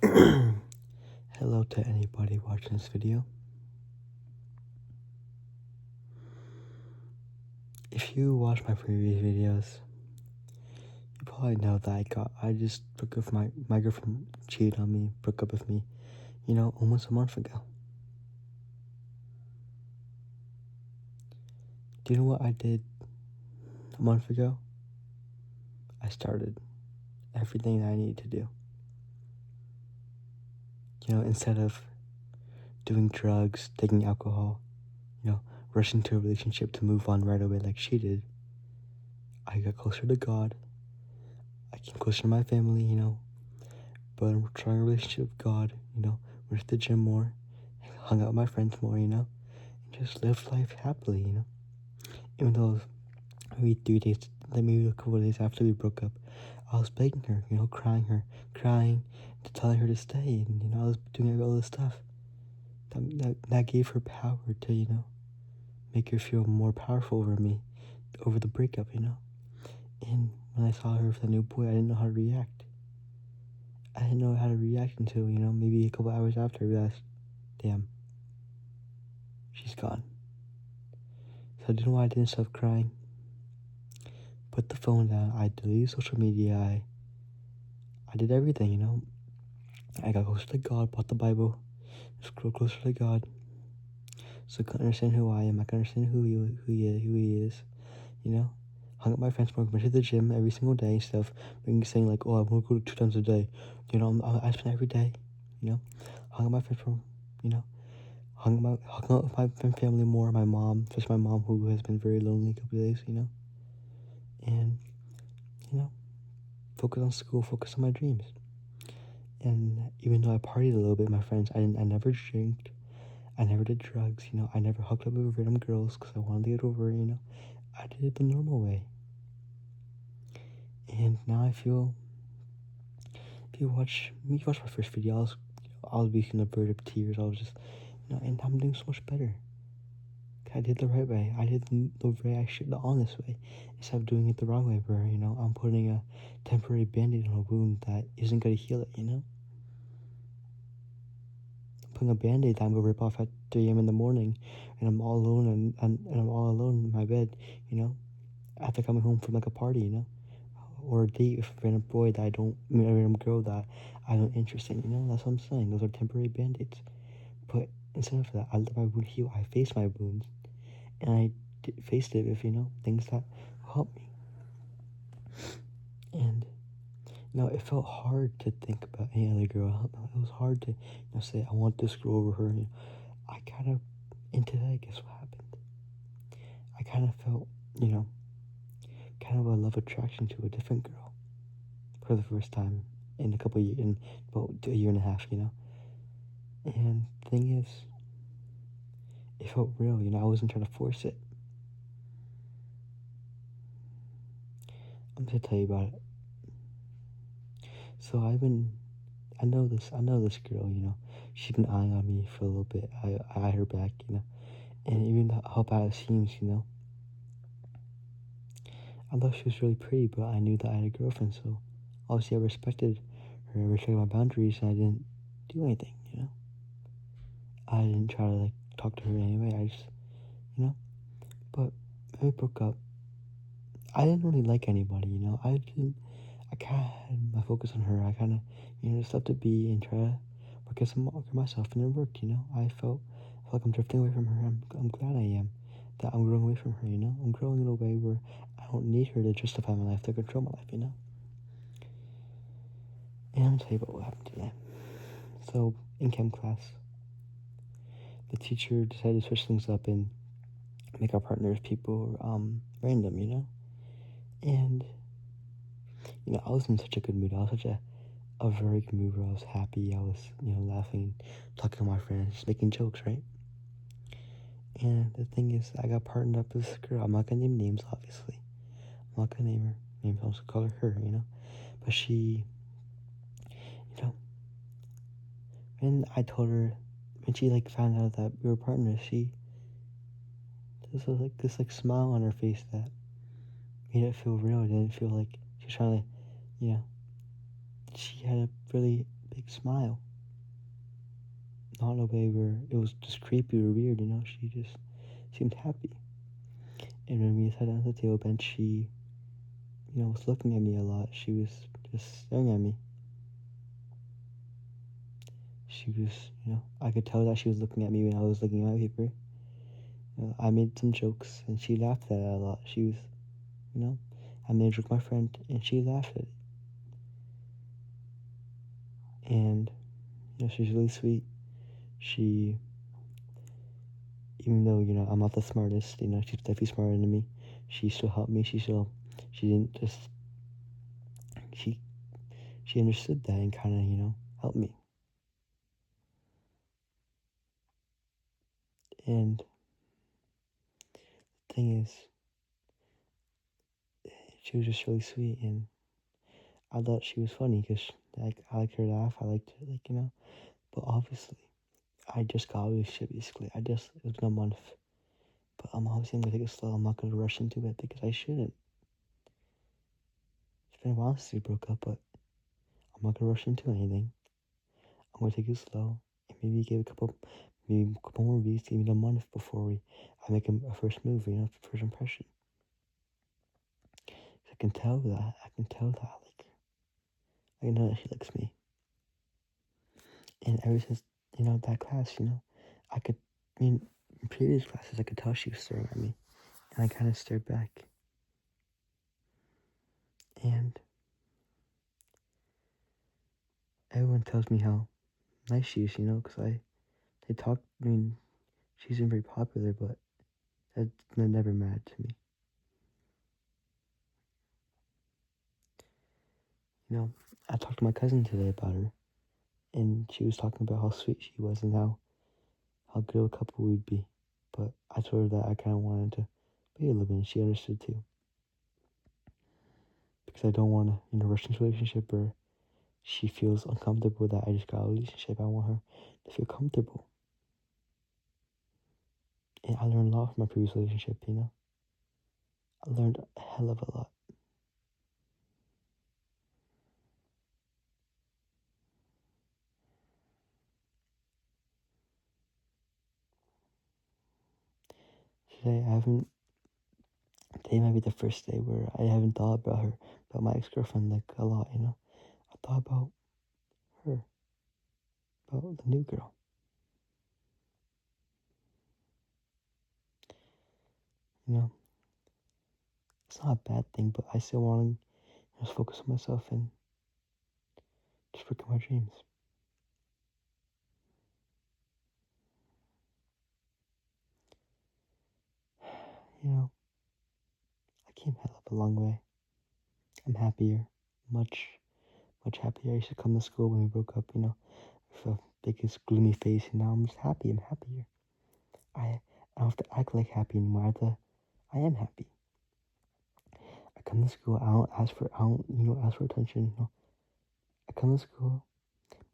Hello to anybody watching this video. If you watch my previous videos, you probably know that I just broke up with my girlfriend cheated on me, broke up with me, almost a month ago. Do you know what I did a month ago? I started everything that I needed to do. Instead of doing drugs, taking alcohol, rushing to a relationship to move on right away like she did, I got closer to God. I came closer to my family, but I'm trying a relationship with God, went to the gym more, hung out with my friends more, and just lived life happily, Even though maybe maybe a couple of days after we broke up, I was begging her, crying, to telling her to stay, and, I was doing all this stuff. That gave her power to, make her feel more powerful over me, over the breakup, And when I saw her with a new boy, I didn't know how to react. I didn't know how to react until, maybe a couple hours after I realized, damn, she's gone. So do you know why I didn't stop crying? Put the phone down, I deleted social media, I did everything, I got closer to God, bought the Bible, just grow closer to God, so I can understand who I am, I can understand who he is, hung out with my friends more, went to the gym every single day instead of saying like, oh, I want to go 2 times a day, I spent every day, hung out with my friends more, hung out with my family more, my mom, especially my mom who has been very lonely a couple of days, and, focus on school, focus on my dreams. And even though I partied a little bit with my friends, I never drank, I never did drugs, I never hooked up with random girls because I wanted to get over, I did it the normal way. And now I feel, if you watch my first video, I was being the verge of tears. I was just, and I'm doing so much better. I did the right way. I did the way I should, the honest way, instead of doing it the wrong way, where, I'm putting a temporary band-aid on a wound that isn't going to heal it, I'm putting a band-aid that I'm going to rip off at 3 a.m. in the morning, and I'm all alone, and I'm all alone in my bed, after coming home from, like, a party, or a date with a random boy that a random girl that I don't interest in, that's what I'm saying. Those are temporary band-aids. But instead of that, I let my wound heal. I faced my wounds, and I faced it with, things that help me. And, it felt hard to think about any other girl. It was hard to, say, I want this girl over her. I kind of, into that, guess what happened? I kind of felt, kind of a love attraction to a different girl for the first time in about a year and a half, And the thing is, it felt real, I wasn't trying to force it. I'm gonna tell you about it. So I know this girl, she's been eyeing on me for a little bit. I eye her back, and even how bad it seems, I thought she was really pretty, but I knew that I had a girlfriend, so obviously I respected her, I respected my boundaries, and I didn't do anything, I didn't try to, like, talk to her anyway, I just, but when we broke up, I didn't really like anybody, I kind of had my focus on her. I kind of, just left it be and try to work on myself, and it worked, I felt like I'm drifting away from her. I'm glad I am, that I'm growing away from her, I'm growing in a way where I don't need her to justify my life, to control my life, And I'm gonna tell you about what happened today. So, in chem class, the teacher decided to switch things up and make our partners people, random, And, I was in such a good mood. I was such a very good mood where I was happy. I was, laughing, talking to my friends, just making jokes, right? And the thing is, I got partnered up with this girl. I'm not gonna name names, obviously. I'm not gonna name her names. I'm just gonna call her, But she, when I told her, when she, like, found out that we were partners, this smile on her face that made it feel real. It didn't feel like she was trying to, she had a really big smile. Not in a way where it was just creepy or weird, you know. She just seemed happy. And when we sat down at the table bench, she, you know, was looking at me a lot. She was just staring at me. She was, you know, I could tell that she was looking at me when I was looking at my paper. I made some jokes and she laughed at it a lot. She was, you know, I made a joke with my friend and she laughed at it. And, you know, she's really sweet. She, even though, you know, I'm not the smartest, you know, she's definitely smarter than me. She still helped me. She didn't just, she, she understood that and kind of, you know, helped me. And the thing is, she was just really sweet and I thought she was funny because, like, I liked her laugh. I liked, like, you know, but obviously, I just got a relationship basically. It's been a month. But I'm obviously gonna take it slow. I'm not gonna rush into it because I shouldn't. It's been a while since we broke up, but I'm not gonna rush into anything. I'm gonna take it slow and maybe maybe a couple more weeks, even a month before I make a first move, you know, first impression. I can tell that. Like, I know that she likes me. And ever since, you know, that class, you know, I mean, in previous classes, I could tell she was staring at me. And I kind of stared back. And everyone tells me how nice she is, you know, because they talk, I mean, she isn't very popular, but that never mattered to me. You know, I talked to my cousin today about her, and she was talking about how sweet she was and how good of a couple we'd be. But I told her that I kind of wanted to be a little bit, and she understood too. Because I don't want to, you know, rush into a relationship where she feels uncomfortable that I just got a relationship. I want her to feel comfortable. And I learned a lot from my previous relationship, you know. I learned a hell of a lot. Today I haven't Today might be the first day where I haven't thought about my ex-girlfriend like a lot, you know. I thought about her, about the new girl. You know, it's not a bad thing, but I still want to just focus on myself and just work on my dreams. You know, I came hell up a long way. I'm happier, much, much happier. I used to come to school when we broke up, you know, with a biggest gloomy face, and now I'm just happy. I'm happier. I don't have to act like happy anymore. I am happy. I come to school. I don't, you know, ask for attention. You know, I come to school.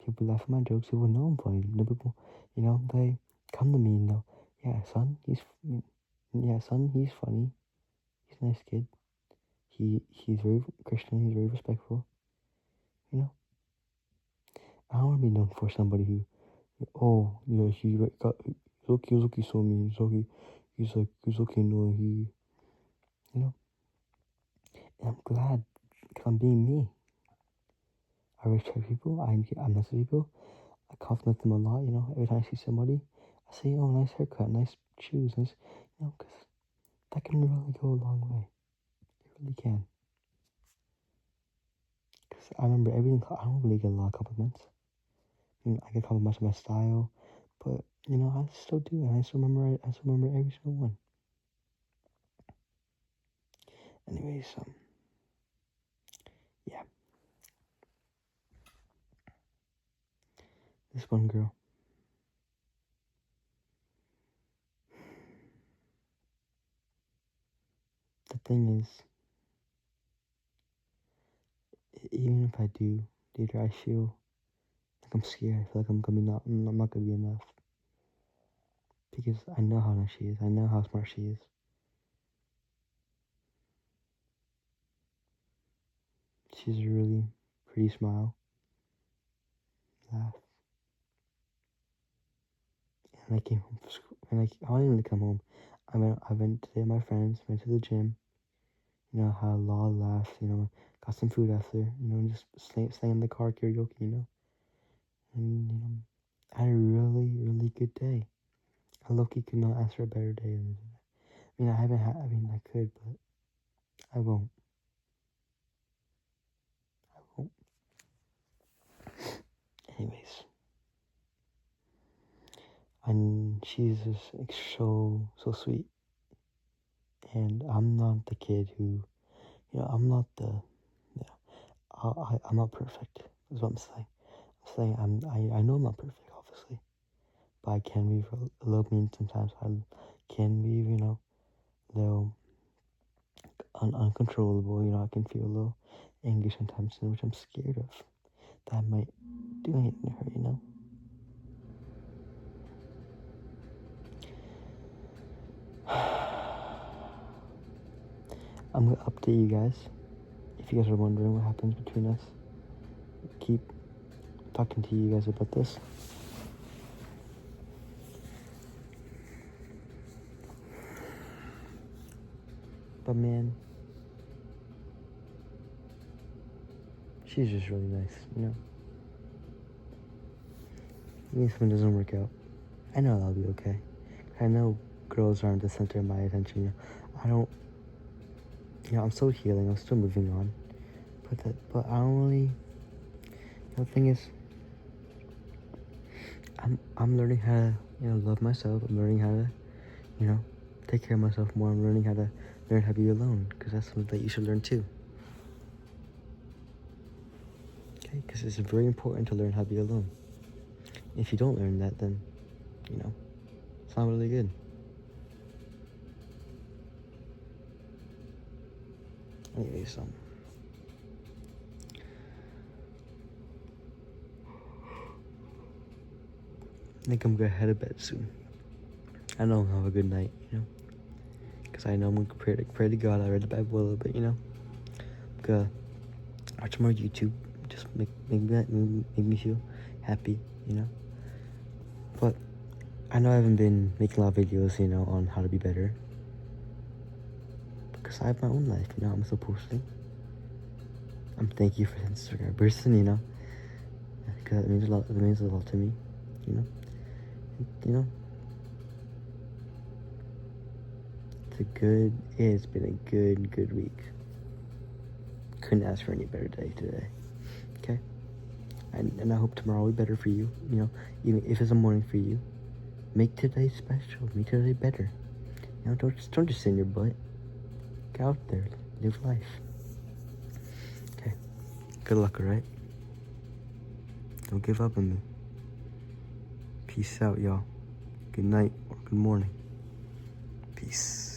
People laugh at my jokes. People know I'm funny. You know, people, you know, they come to me and know, yeah, son, he's funny. He's a nice kid. He's very Christian. He's very respectful. You know, I don't want to be known for somebody who, oh, yeah, he's okay, so mean. He's okay, no, you know. And I'm glad because I'm being me. I respect people. I'm nice to people. I compliment them a lot. You know, every time I see somebody, I say, oh, nice haircut, nice shoes, nice, you know, because that can really go a long way. It really can. Because I remember everything, I don't really get a lot of compliments. You know, I get compliments on my style, but, you know, I still do, and I still remember every single one. Anyways, yeah, this one girl. The thing is, even if I do date her, I feel like I'm scared. I feel like I'm not gonna be enough. Because I know how nice she is. I know how smart she is. She's a really pretty smile. And I came home from school, and I didn't really come home. I went today with my friends, went to the gym, you know, had a lot of laughs, you know, got some food after, you know, and just sang in the car karaoke, you know. And, you know, I had a really, really good day. I low-key could not ask for a better day than today. I mean, I could, but I won't. I won't. Anyways. And she's just like so sweet. And I'm not the kid who, you know, I'm not the, you know, I'm not perfect, is what I'm saying. I'm saying I know I'm not perfect, obviously. But I can be a little mean sometimes. I can be, you know, a little uncontrollable. You know, I can feel a little angry sometimes, which I'm scared of. That I might do anything to her, you know? I'm gonna update you guys. If you guys are wondering what happens between us, keep talking to you guys about this. But man, she's just really nice, you know? Even if something doesn't work out, I know I'll be okay. I know girls aren't the center of my attention, you know? I don't, you know, I'm still healing, I'm still moving on. But I don't really, the thing is, I'm learning how to, you know, love myself. I'm learning how to, you know, take care of myself more. I'm learning how to be alone, because that's something that you should learn too. Okay, because it's very important to learn how to be alone. If you don't learn that, then, you know, it's not really good. Anyways, I think I'm gonna head to bed soon. I know I'll have a good night, you know, because I know I'm gonna pray to God. I read the Bible a little bit, you know. I'm gonna watch more YouTube, just make me feel happy, you know. But I know I haven't been making a lot of videos, you know, on how to be better, because I have my own life, you know. I'm still posting. I'm thank you for the Instagram person, you know, because it means a lot. It means a lot to me, you know. You know, it's been a good week. Couldn't ask for any better day today. Okay, and I hope tomorrow will be better for you. You know, even if it's a morning for you, make today special. Make today better. You know, don't just sit in your butt. Get out there, live life. Okay, good luck, alright? Don't give up on me. Peace out, y'all. Good night or good morning. Peace.